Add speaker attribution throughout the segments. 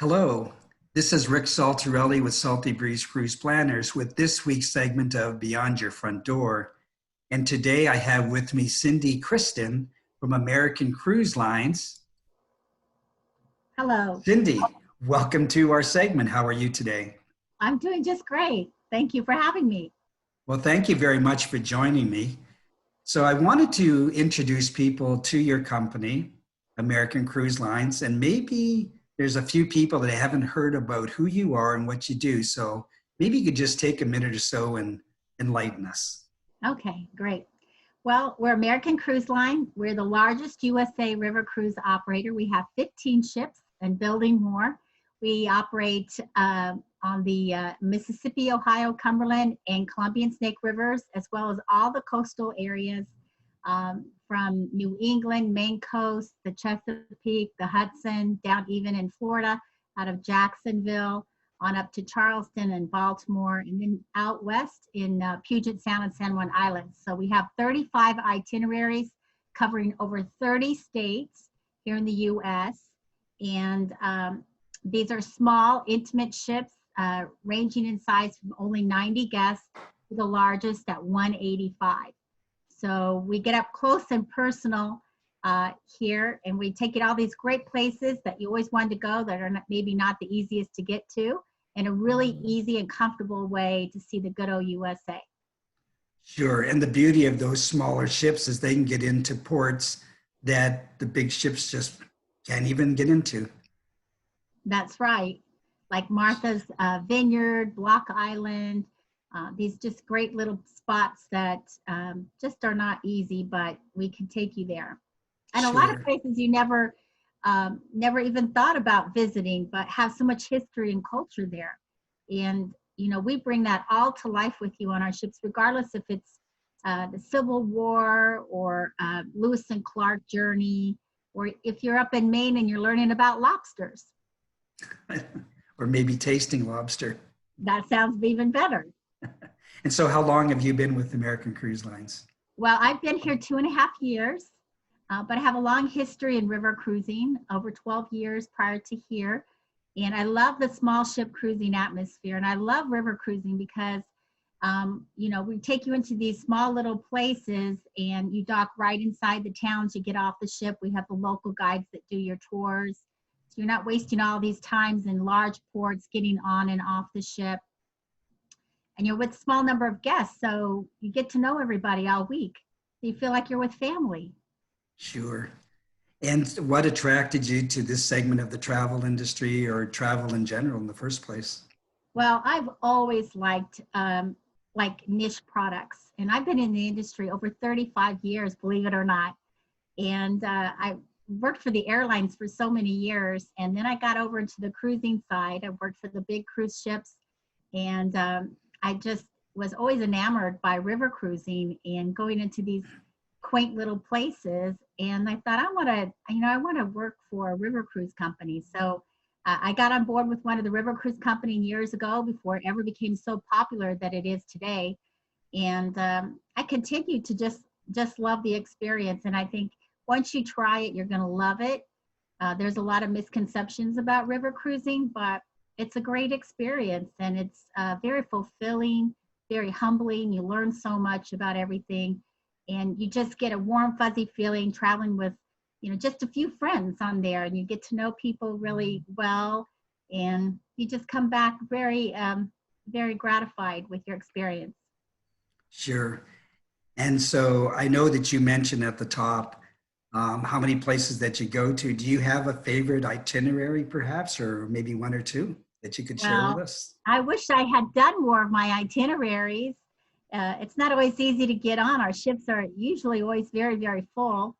Speaker 1: Hello, this is Rick Saltarelli with Salty Breeze Cruise Planners with this week's segment of Beyond Your Front Door. And today I have with me Cindy Christen from American Cruise Lines.
Speaker 2: Hello.
Speaker 1: Cindy, welcome to our segment. How are you today?
Speaker 2: I'm doing just great. Thank you for having me.
Speaker 1: Well, thank you very much for joining me. So I wanted to introduce people to your company, American Cruise Lines, and maybe there's a few people that haven't heard about who you are and what you do. So maybe you could just take a minute or so and enlighten us.
Speaker 2: Okay, great. Well, we're American Cruise Line. We're the largest USA river cruise operator. We have 15 ships and building more. We operate on the Mississippi, Ohio, Cumberland, and Columbian Snake Rivers, as well as all the coastal areas from New England, Maine coast, the Chesapeake, the Hudson, down even in Florida, out of Jacksonville, on up to Charleston and Baltimore, and then out west in Puget Sound and San Juan Islands. So we have 35 itineraries covering over 30 states here in the U.S. And these are small, intimate ships ranging in size from only 90 guests to the largest at 185. So we get up close and personal here, and we take it all these great places that you always wanted to go that are maybe not the easiest to get to, in a really easy and comfortable way to see the good old USA.
Speaker 1: Sure, and the beauty of those smaller ships is they can get into ports that the big ships just can't even get into.
Speaker 2: That's right. Like Martha's Vineyard, Block Island, these just great little spots that just are not easy, but we can take you there. And
Speaker 1: Sure.
Speaker 2: A lot of places you never even thought about visiting, but have so much history and culture there. And, you know, we bring that all to life with you on our ships, regardless if it's the Civil War or Lewis and Clark journey, or if you're up in Maine and you're learning about lobsters.
Speaker 1: Or maybe tasting lobster.
Speaker 2: That sounds even better.
Speaker 1: And so how long have you been with American Cruise Lines?
Speaker 2: Well, I've been here 2.5 years, but I have a long history in river cruising, over 12 years prior to here. And I love the small ship cruising atmosphere. And I love river cruising because, you know, we take you into these small little places and you dock right inside the towns. You get off the ship. We have the local guides that do your tours. So you're not wasting all these times in large ports getting on and off the ship. And you're with a small number of guests, so you get to know everybody all week. So you feel like you're with family.
Speaker 1: Sure. And what attracted you to this segment of the travel industry or travel in general in the first place?
Speaker 2: Well, I've always liked like niche products, and I've been in the industry over 35 years, believe it or not. And I worked for the airlines for so many years, and then I got over into the cruising side. I worked for the big cruise ships, and I just was always enamored by river cruising and going into these quaint little places. And I thought, I want to work for a river cruise company. So I got on board with one of the river cruise companies years ago before it ever became so popular that it is today. And I continue to just love the experience. And I think once you try it, you're going to love it. There's a lot of misconceptions about river cruising, but it's a great experience, and it's very fulfilling, very humbling. You learn so much about everything, and you just get a warm, fuzzy feeling traveling with, you know, just a few friends on there, and you get to know people really well, and you just come back very, very gratified with your experience.
Speaker 1: Sure. And so I know that you mentioned at the top how many places that you go to. Do you have a favorite itinerary perhaps, or maybe one or two that you could share with us?
Speaker 2: I wish I had done more of my itineraries. It's not always easy to get on. Our ships are usually always very, very full.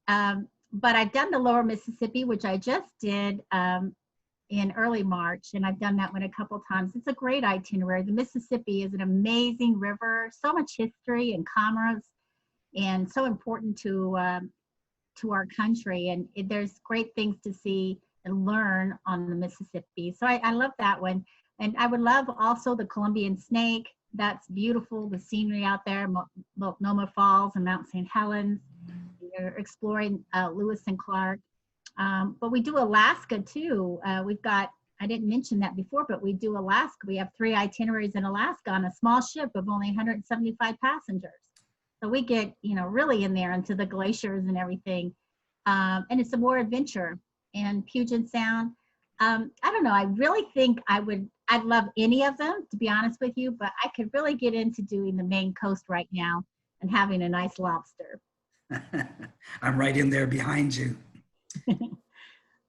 Speaker 2: But I've done the Lower Mississippi, which I just did in early March, and I've done that one a couple times. It's a great itinerary. The Mississippi is an amazing river, so much history and commerce, and so important to our country. And there's great things to see and learn on the Mississippi. So I love that one. And I would love also the Columbian Snake. That's beautiful, the scenery out there, Multnomah Falls and Mount St. Helens. You're exploring Lewis and Clark. But we do Alaska too. We've got I didn't mention that before, but we do Alaska. We have 3 itineraries in Alaska on a small ship of only 175 passengers. So we get, really in there into the glaciers and everything. And it's a more adventure. And Puget Sound, I don't know. I really think I'd love any of them, to be honest with you, but I could really get into doing the Maine coast right now and having a nice lobster.
Speaker 1: I'm right in there behind you.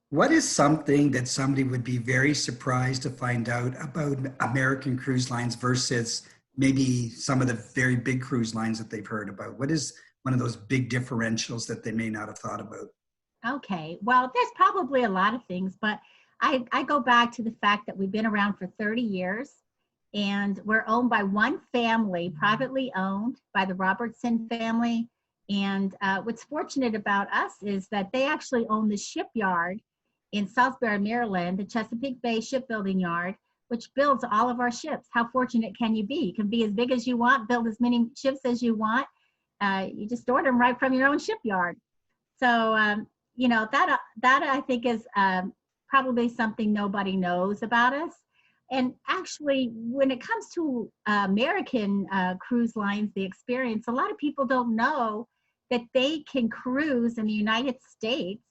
Speaker 1: What is something that somebody would be very surprised to find out about American Cruise Lines versus maybe some of the very big cruise lines that they've heard about? What is one of those big differentials that they may not have thought about?
Speaker 2: Okay, well, there's probably a lot of things, but I go back to the fact that we've been around for 30 years and we're owned by one family, privately owned by the Robertson family. And what's fortunate about us is that they actually own the shipyard in Salisbury, Maryland, the Chesapeake Bay Shipbuilding Yard, which builds all of our ships. How fortunate can you be? You can be as big as you want, build as many ships as you want. You just order them right from your own shipyard. So, that I think is probably something nobody knows about us. And actually, when it comes to American cruise lines, the experience, a lot of people don't know that they can cruise in the United States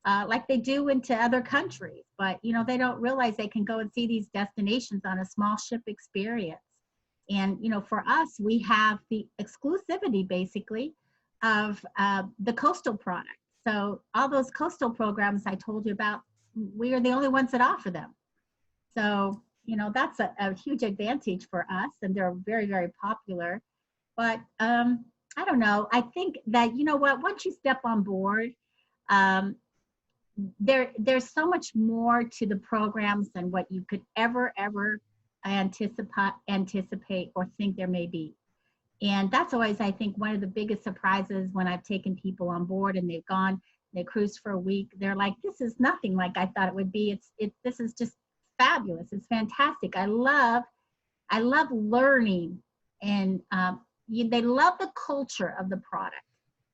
Speaker 2: like they do into other countries. But, they don't realize they can go and see these destinations on a small ship experience. And, for us, we have the exclusivity, basically, of the coastal product. So all those coastal programs I told you about, we are the only ones that offer them. So, that's a huge advantage for us, and they're very, very popular. But I don't know. I think that, once you step on board, there's so much more to the programs than what you could ever anticipate or think there may be. And that's always, I think, one of the biggest surprises when I've taken people on board and they've gone, they cruise for a week. They're like, this is nothing like I thought it would be. This is just fabulous. It's fantastic. I love learning, and they love the culture of the product.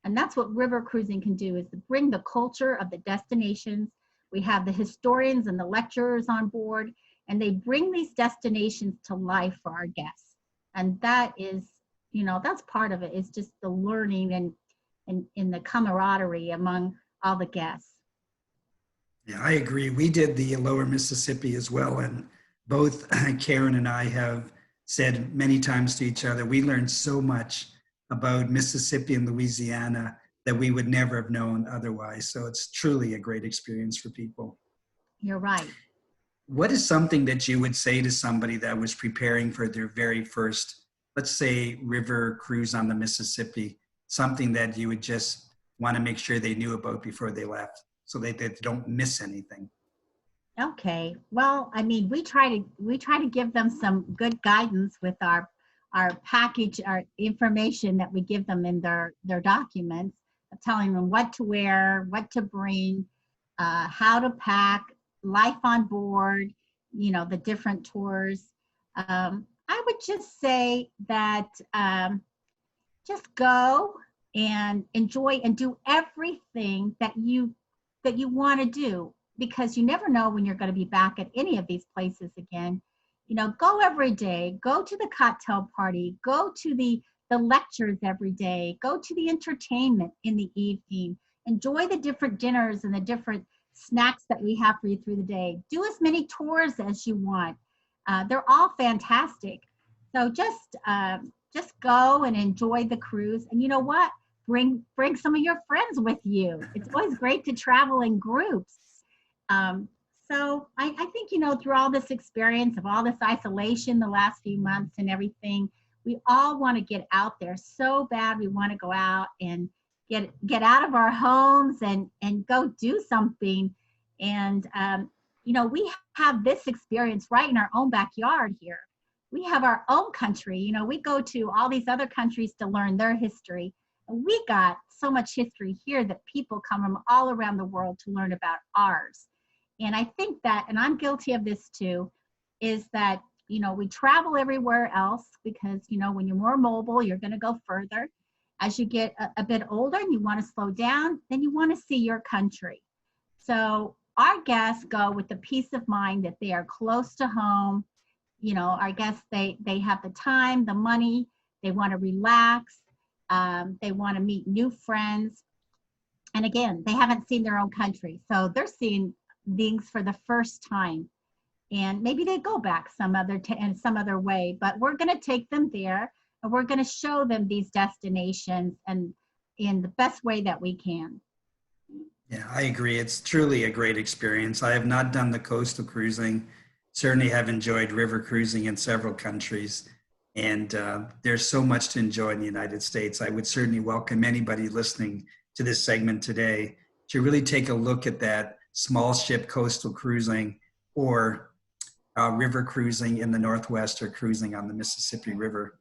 Speaker 2: And that's what river cruising can do, is to bring the culture of the destinations. We have the historians and the lecturers on board, and they bring these destinations to life for our guests. And that is, that's part of it, is just the learning and the camaraderie among all the guests.
Speaker 1: Yeah, I agree. We did the Lower Mississippi as well. And both Karen and I have said many times to each other, we learned so much about Mississippi and Louisiana that we would never have known otherwise. So it's truly a great experience for people.
Speaker 2: You're right.
Speaker 1: What is something that you would say to somebody that was preparing for their very first, let's say, river cruise on the Mississippi, something that you would just want to make sure they knew about before they left so they don't miss anything?
Speaker 2: Okay. Well, I mean, we try to give them some good guidance with our package, our information that we give them in their documents, telling them what to wear, what to bring, how to pack, life on board, the different tours. I would just say that just go and enjoy and do everything that you want to do, because you never know when you're going to be back at any of these places again. Go every day, go to the cocktail party, go to the lectures every day, go to the entertainment in the evening, enjoy the different dinners and the different snacks that we have for you through the day. Do as many tours as you want. They're all fantastic. So just go and enjoy the cruise. And you know what? Bring some of your friends with you. It's always great to travel in groups. So I think, through all this experience of all this isolation the last few months and everything, we all want to get out there so bad. We want to go out and get out of our homes and go do something. And, we have this experience right in our own backyard here. We have our own country. We go to all these other countries to learn their history. And we got so much history here that people come from all around the world to learn about ours. And I think that, and I'm guilty of this too, is that, we travel everywhere else because, when you're more mobile, you're going to go further. As you get a bit older and you want to slow down, then you want to see your country. So our guests go with the peace of mind that they are close to home. You know, our guests, they have the time, the money, they want to relax, they want to meet new friends. And again, they haven't seen their own country. So they're seeing things for the first time. And maybe they go back in some other way, but we're going to take them there and we're going to show them these destinations and in the best way that we can.
Speaker 1: Yeah, I agree. It's truly a great experience. I have not done the coastal cruising, certainly have enjoyed river cruising in several countries. And there's so much to enjoy in the United States. I would certainly welcome anybody listening to this segment today to really take a look at that small ship coastal cruising or river cruising in the Northwest or cruising on the Mississippi River.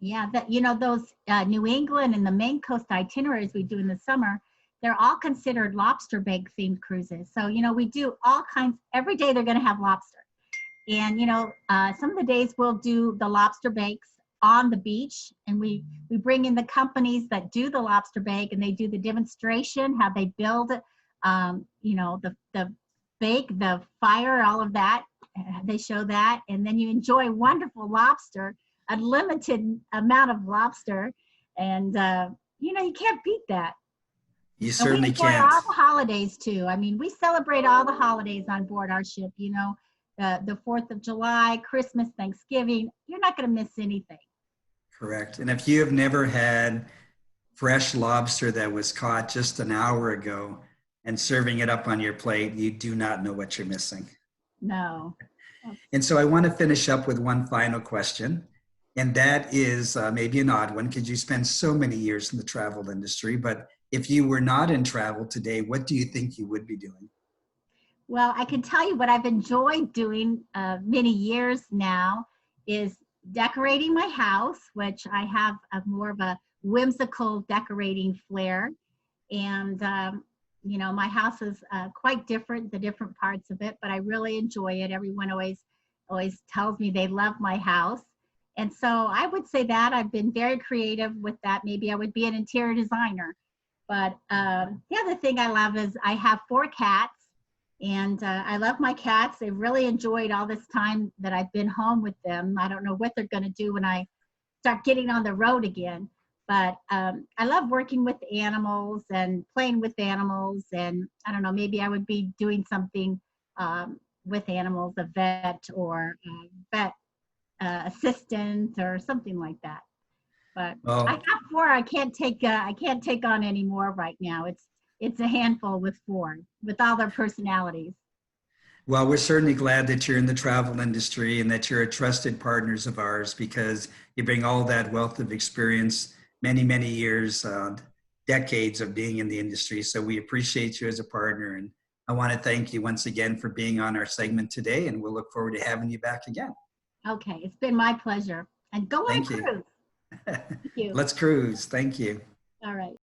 Speaker 2: Yeah, that, you know, those New England and the Maine coast itineraries we do in the summer, they're all considered lobster bake themed cruises. So, you know, we do all kinds, every day they're going to have lobster. And, you know, some of the days we'll do the lobster bakes on the beach, and we bring in the companies that do the lobster bake, and they do the demonstration, how they build, you know, the bake, the fire, all of that. They show that, and then you enjoy wonderful lobster, a limited amount of lobster, and you know, you can't beat that.
Speaker 1: You certainly
Speaker 2: and we enjoy
Speaker 1: can't.
Speaker 2: all the holidays too. I mean, we celebrate all the holidays on board our ship. You know, the 4th of July, Christmas, Thanksgiving. You're not going to miss anything.
Speaker 1: Correct. And if you have never had fresh lobster that was caught just an hour ago and serving it up on your plate, you do not know what you're missing.
Speaker 2: No.
Speaker 1: And so I want to finish up with one final question. And that is maybe an odd one because you spent so many years in the travel industry. But if you were not in travel today, what do you think you would be doing?
Speaker 2: Well, I can tell you what I've enjoyed doing many years now is decorating my house, which I have more of a whimsical decorating flair. And, you know, my house is quite different, the different parts of it, but I really enjoy it. Everyone always tells me they love my house. And so I would say that I've been very creative with that. Maybe I would be an interior designer. But the other thing I love is I have 4 cats, and I love my cats. They've really enjoyed all this time that I've been home with them. I don't know what they're going to do when I start getting on the road again. But I love working with animals and playing with animals. And I don't know, maybe I would be doing something with animals, a vet or a vet assistant or something like that. But I have 4. I can't take on any more right now. It's a handful with 4, with all their personalities.
Speaker 1: Well, we're certainly glad that you're in the travel industry and that you're a trusted partners of ours because you bring all that wealth of experience, many, many years, decades of being in the industry. So we appreciate you as a partner. And I want to thank you once again for being on our segment today. And we'll look forward to having you back again.
Speaker 2: Okay, it's been my pleasure. And go on a cruise. Thank you.
Speaker 1: Let's cruise. Thank you.
Speaker 2: All right.